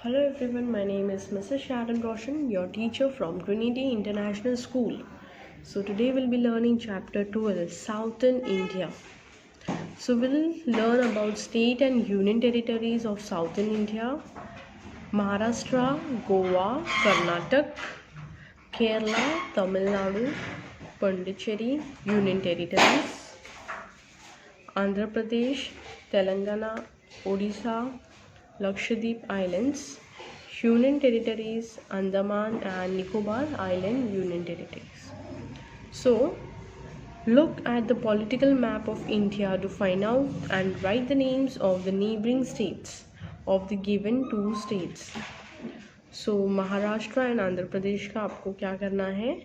Hello everyone, my name is Mrs. Sharon Roshan, your teacher from Trinity International School. So today we'll be learning chapter 12, Southern India. So we'll learn about state and union territories of Southern India: Maharashtra, Goa, Karnataka, Kerala, Tamil Nadu, Pondicherry, Union Territories, Andhra Pradesh, Telangana, Odisha, Lakshadweep Islands, Union Territories, Andaman and Nicobar Island Union Territories. So, look at the political map of India to find out and write the names of the neighboring states of the given two states. So, Maharashtra and Andhra Pradesh का आपको क्या करना है,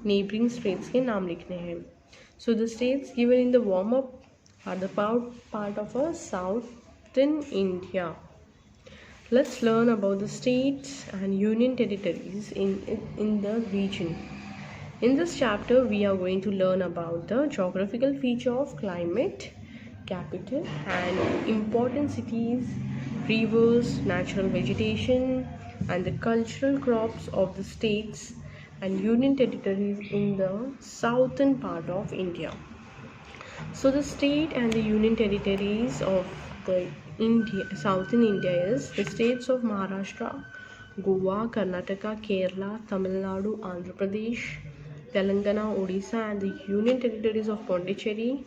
neighbouring states के नाम लिखने हैं. So, the states given in the warm-up are the part of a southern India. Let's learn about the states and union territories in the region. In this chapter, we are going to learn about the geographical feature of climate, capital, and important cities, rivers, natural vegetation, and the cultural crops of the states and union territories in the southern part of India. So the state and the union territories of the southern India is the states of Maharashtra, Goa, Karnataka, Kerala, Tamil Nadu, Andhra Pradesh, Telangana, Odisha, and the union territories of Pondicherry,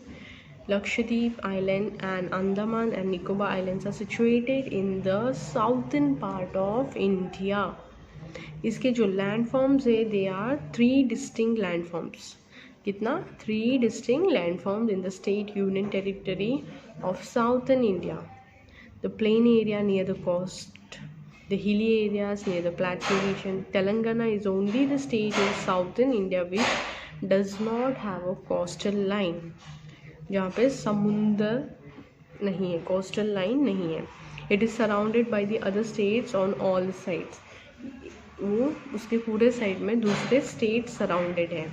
Lakshadweep Island, and Andaman and Nicobar Islands are situated in the southern part of India. इसके जो landforms है, they are 3 distinct landforms. कितना? 3 distinct landforms in the state union territory of southern India. The plain area near the coast, the hilly areas near the plateau region. Telangana is only the state in southern India which does not have a coastal line, जहाँ पे समुंदर नहीं है, coastal line नहीं है. It is surrounded by the other states on all sides. वो उसके पूरे साइड में दूसरे स्टेट सराउंडेड है.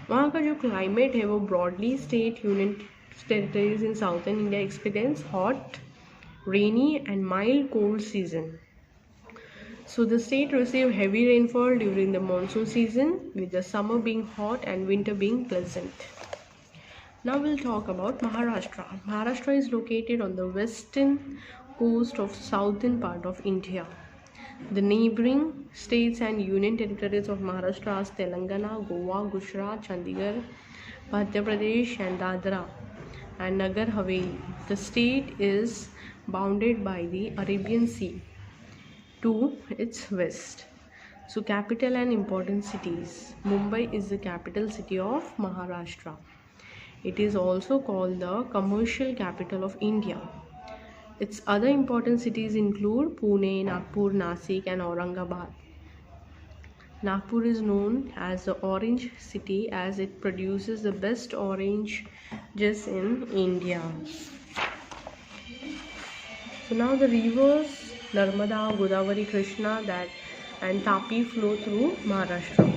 वहाँ का जो क्लाइमेट है वो broadly state union territories in southern India experience hot, rainy and mild cold season. So the state receive heavy rainfall during the monsoon season, with the summer being hot and winter being pleasant. Now we'll talk about Maharashtra. Maharashtra is located on the western coast of southern part of India. The neighboring states and union territories of Maharashtra are Telangana, Goa, Gujarat, Chandigarh, Madhya Pradesh, and Dadra and Nagar Haveli. The state is bounded by the Arabian Sea to its west. So capital and important cities. Mumbai is the capital city of Maharashtra. It is also called the commercial capital of India. Its other important cities include Pune, Nagpur, Nasik, and Aurangabad. Nagpur is known as the Orange City as it produces the best oranges in India. So now the rivers Narmada, Godavari, Krishna and Tapi flow through Maharashtra.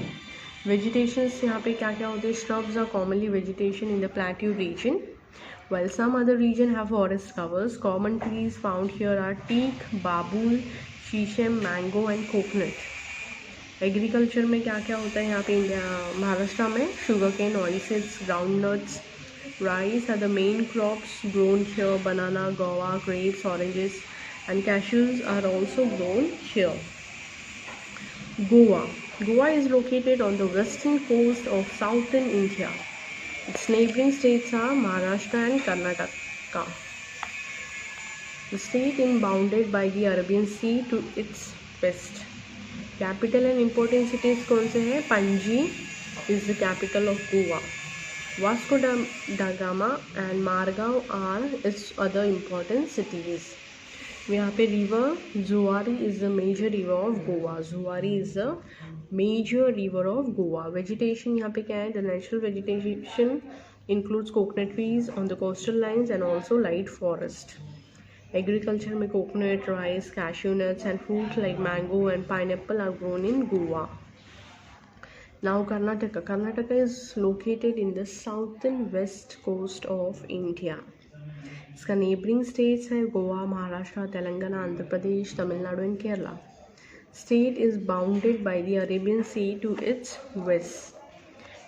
Vegetations यहाँ पे क्या क्या होते हैं? Shrubs are commonly vegetation in the plateau region, while some other region have forest covers. Common trees found here are teak, babul, शीशम, mango and coconut. Agriculture में क्या क्या होता है यहाँ पे महाराष्ट्र में? Sugar cane, oilseeds, groundnuts, rice are the main crops grown here. Banana, guava, grapes, oranges and cashews are also grown here. Goa is located on the western coast of southern India. Its neighboring states are Maharashtra and Karnataka. The state is bounded by the Arabian Sea to its west. Capital and important cities कौन से हैं? Panji is the capital of Goa. Vasco da Gama and Margao are its other important cities. यहाँ पे river Zuari is the major river of Goa. Zuari is the major river of Goa. Vegetation यहाँ पे क्या है? The natural vegetation includes coconut trees on the coastal lines and also light forest. Agriculture में coconut, rice, cashew nuts and fruits like mango and pineapple are grown in Goa. Now Karnataka. Karnataka is located in the southern west coast of India. इसका neighbouring states है Goa, Maharashtra, Telangana, Andhra Pradesh, Tamil Nadu and Kerala. State is bounded by the Arabian Sea to its west.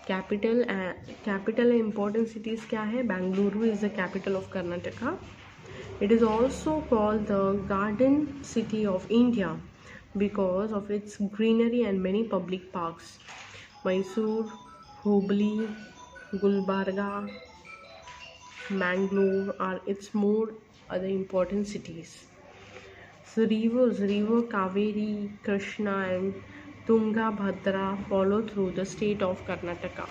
Capital and important cities क्या है? Bangalore is the capital of Karnataka. It is also called the Garden City of India because of its greenery and many public parks. Mysore, Hubli, Gulbarga, Mangalore are its more other important cities. So river Kaveri, Krishna and Tungabhadra follow through the state of Karnataka.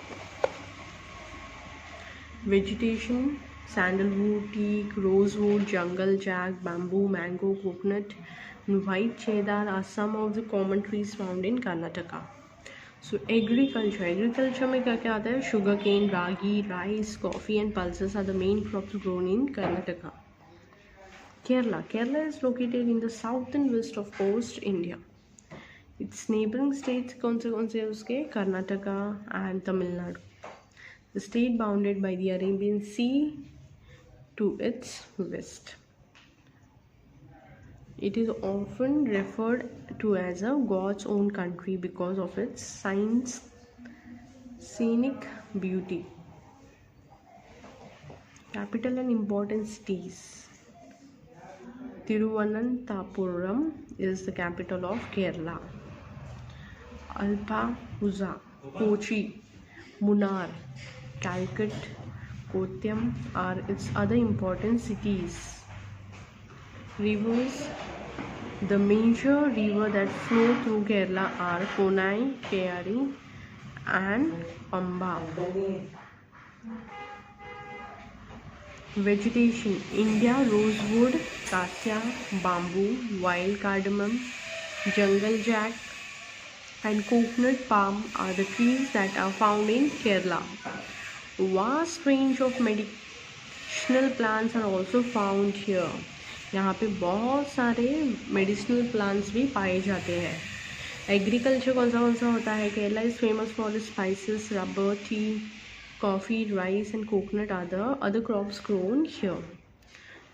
Vegetation: sandalwood, teak, rosewood, jungle jack, bamboo, mango, coconut and white cedar are some of the common trees found in Karnataka. So agriculture में क्या क्या आता है? Sugar cane, ragi, rice, coffee and pulses are the main crops grown in Karnataka. Kerala is located in the southern west of coast India. Its neighboring states कौन से उसके? Karnataka and Tamil Nadu. The state bounded by the Arabian Sea to its west. It is often referred to as a God's own country because of its scenic beauty. Capital and important cities. Thiruvananthapuram is the capital of Kerala. Alapuzha, Kochi, Munnar, Calicut, Kottayam are its other important cities. Rivers. The major rivers that flow through Kerala are Konai, Peyari and Pamba. Vegetation: India rosewood, cassia, bamboo, wild cardamom, jungle jack and coconut palm are the trees that are found in Kerala. Vast range of medicinal plants are also found here. यहाँ पे बहुत सारे medicinal plants भी पाए जाते हैं. Agriculture कौन सा होता है? Kerala is famous for spices, rubber, T, coffee, rice and coconut are the other crops grown here.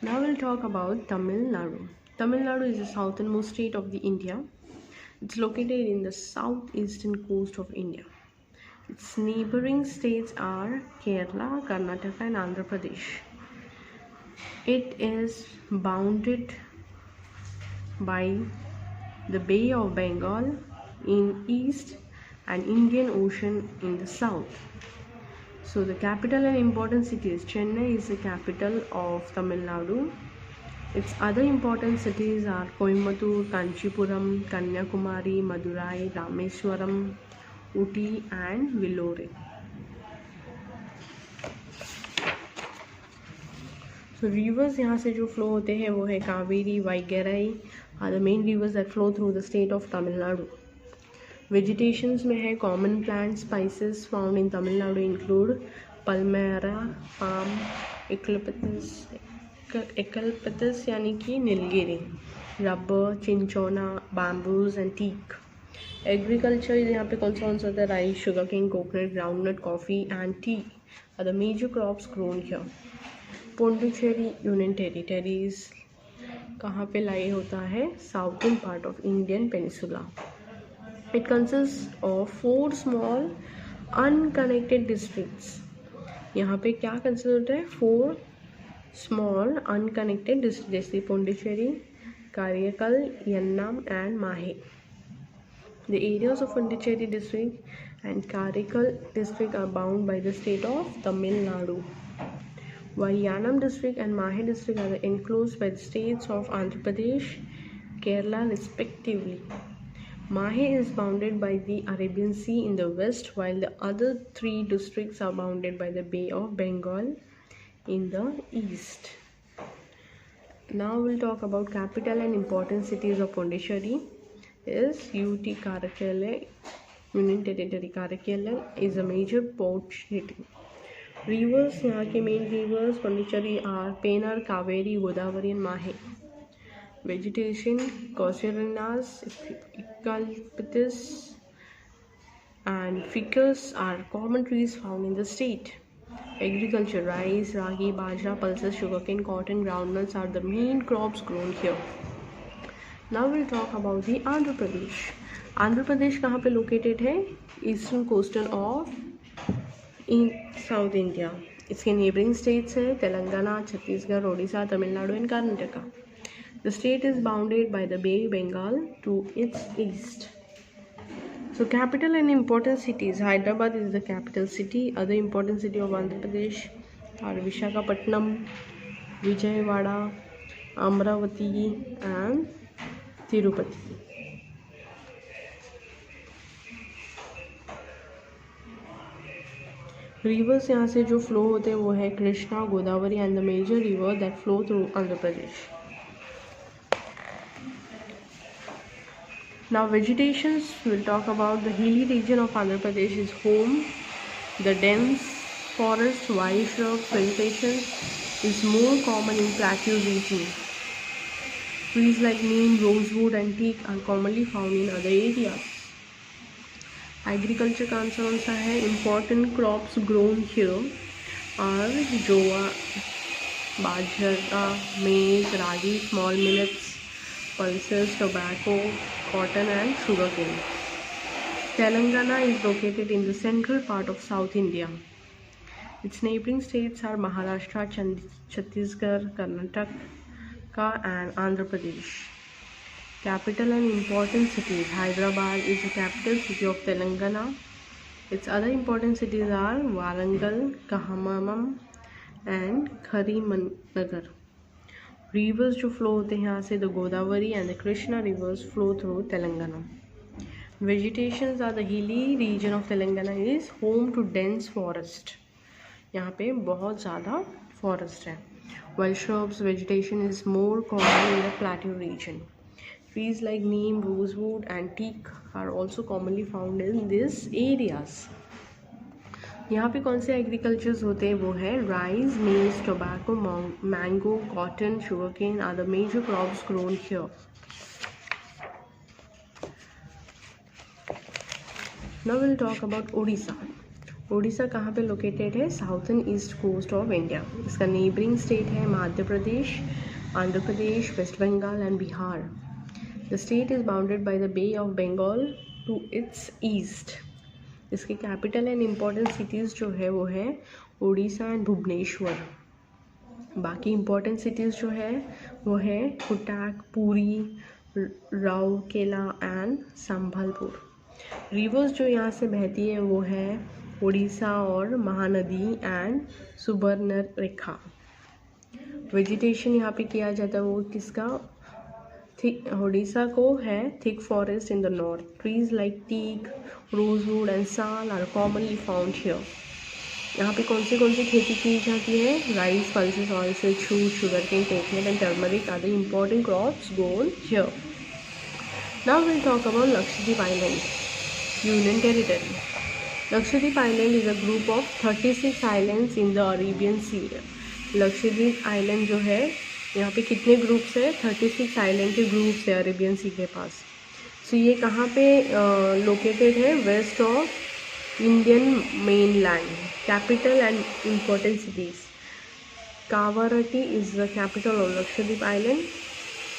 Now we'll talk about Tamil Nadu. Tamil Nadu is the southernmost state of the India. It's located in the southeastern coast of India. Its neighboring states are Kerala, Karnataka and Andhra Pradesh. It is bounded by the Bay of Bengal in east and Indian Ocean in the south. So the capital and important cities: Chennai is the capital of Tamil Nadu. Its other important cities are Coimbatore, Kanchipuram, Kanyakumari, Madurai, Rameswaram, Uti and Vellore. So rivers यहाँ से जो flow होते हैं वो है Kaveri, वैगैरई are the main rivers that flow through the state of Tamil Nadu. Vegetations में है common plants. Spices found in Tamil Nadu include palmyra, palm, eucalyptus यानी कि Nilgiri, rubber, cinchona, bamboos and teak. Agriculture यहाँ पे कौन सा होता है? Rice, sugarcane, coconut, groundnut, coffee and tea are the major crops grown here. Pondicherry Union Territories कहाँ पे लाई होता है? Southern part of Indian Peninsula. It consists of 4 small unconnected districts. यहाँ पे क्या कंसिडर होता है? 4 small unconnected districts जैसे Pondicherry, Karaikal, Yannam and Mahe. The areas of Pondicherry district and Karaikal district are bound by the state of Tamil Nadu, while Yannam district and Mahe district are enclosed by the states of Andhra Pradesh, Kerala respectively. Mahe is bounded by the Arabian Sea in the west, while the other 3 districts are bounded by the Bay of Bengal in the east. Now we'll talk about capital and important cities of Pondicherry is UT Karaikal Union Territory. Karaikal is a major port city. Rivers यहाँ के main rivers Pondicherry are Pennar, Kaveri, Godavari and Mahe. Vegetation: Casuarinas, eucalyptus and ficus are common trees found in the state. Agriculture: rice, ragi, bajra, pulses, sugarcane, cotton, groundnuts are the main crops grown here. Now we'll talk about the Andhra Pradesh. Andhra Pradesh कहाँ पे located है? Eastern coastal of in South India. इसके neighboring states है Telangana, Chhattisgarh, Odisha, Tamil Nadu and Karnataka. The state is bounded by the Bay of Bengal to its east. So capital and important cities: Hyderabad is the capital city. Other important city of Andhra Pradesh are Visakhapatnam, Vijayawada, Amravati and Tirupati. Rivers यहाँ से जो flow होते हैं वो है Krishna, Godavari and the major river that flow through Andhra Pradesh. Now vegetations, we'll talk about the hilly region of Andhra Pradesh is home. The dense forest, wild shrubs, vegetation is more common in plateau region. Trees like neem, rosewood and teak are commonly found in other areas. Agriculture का answer कौन सा है? Important crops grown here are jowar, bajra, maize, ragi, small millets, pulses, tobacco, cotton and sugarcane. Telangana is located in the central part of South India. Its neighboring states are Maharashtra, Chhattisgarh, Karnataka and Andhra Pradesh. Capital and important cities: Hyderabad is the capital city of Telangana. Its other important cities are Warangal, Khammam and Karimnagar. Rivers जो flow होते हैं यहाँ से the Godavari and the Krishna rivers flow through Telangana. Vegetations are the hilly region of Telangana is home to dense forest. यहाँ पे बहुत ज़्यादा forest है. Wild shrubs vegetation is more common in the plateau region. Trees like neem, rosewood and teak are also commonly found in these areas. यहाँ पे कौन से agricultures होते हैं वो है rice, maize, tobacco, mango, cotton, sugarcane are the major crops grown here. Now will talk about Odisha. Odisha कहाँ पे लोकेटेड है? Southern east coast of India. इसका नेबरिंग स्टेट है Madhya Pradesh, Andhra Pradesh, West Bengal and Bihar. The state is bounded by the bay of Bengal to its east. इसके capital and important cities जो है वो है उड़ीसा एंड भुवनेश्वर. बाकी इम्पॉर्टेंट सिटीज़ जो है वो है कुटाक, पुरी, राउरकेला एंड संबलपुर. रिवर्स जो यहाँ से बहती है वो है उड़ीसा और महानदी एंड सुबर्णरेखा. वेजिटेशन यहाँ पे किया जाता है वो किसका? उड़ीसा को है thick forest in the north. Trees like teak, rosewood and sal are commonly found here. यहाँ पे कौन सी खेती की जाती है? Rice, pulses, oils, sugarcane, coconut and turmeric are the important crops grown here. Now will talk about Lakshadweep island, union territory. Lakshadweep island is a group of 36 islands in the Arabian sea. Lakshadweep island जो है यहाँ पे कितने groups है? 36 island के groups है Arabian सी के पास. सो ये कहाँ पे लोकेटेड है? West of Indian mainland. Capital and important cities: Kavaratti is the capital of Lakshadweep island.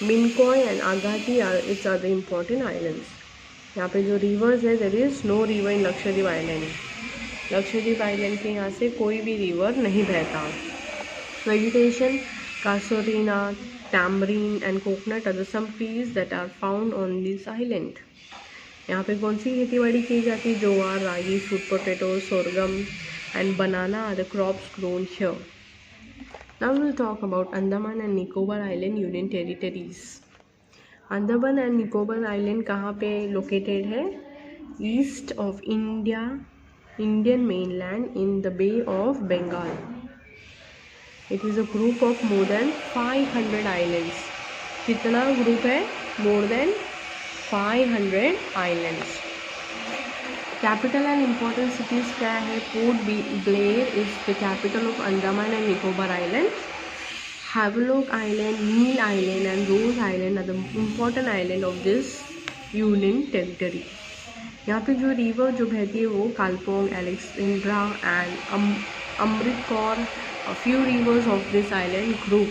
Minicoy and Agatti are its are the important islands. यहाँ पे जो रिवर्स है there is no river in Lakshadweep island. Lakshadweep island के यहाँ से कोई भी रिवर नहीं बहता. Vegetation: casuarina, tamarind and coconut are some trees that are found on this island. यहाँ पे कौन सी खेती बाड़ी की जाती है? ज्वार, रागी, sweet potato, sorghum and banana are the crops grown here. Now we will talk about Andaman and Nicobar Island Union Territories. Andaman and Nicobar island कहाँ पे लोकेटेड है? East of India, Indian mainland in the bay of Bengal. It is a group of more than 500 islands. कितना group है? More than 500 islands. Capital and important cities क्या है? Port Blair is the capital of Andaman and Nicobar island. Havelock Island, Neil Island and Rose Island are the important island of this union territory. यहाँ पे जो river जो बहती है वो Kalpong, Alexandra and Amrit Kaur, a few rivers of this island group.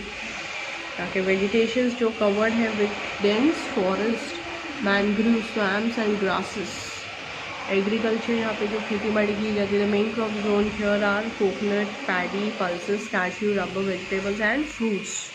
ताकि vegetations जो covered है with dense forest, mangrove swamps and grasses. Agriculture, यहाँ पे जो खेती बाड़ी की जाती है, the main crop grown here are coconut, paddy, pulses, cashew, rubber, vegetables and fruits.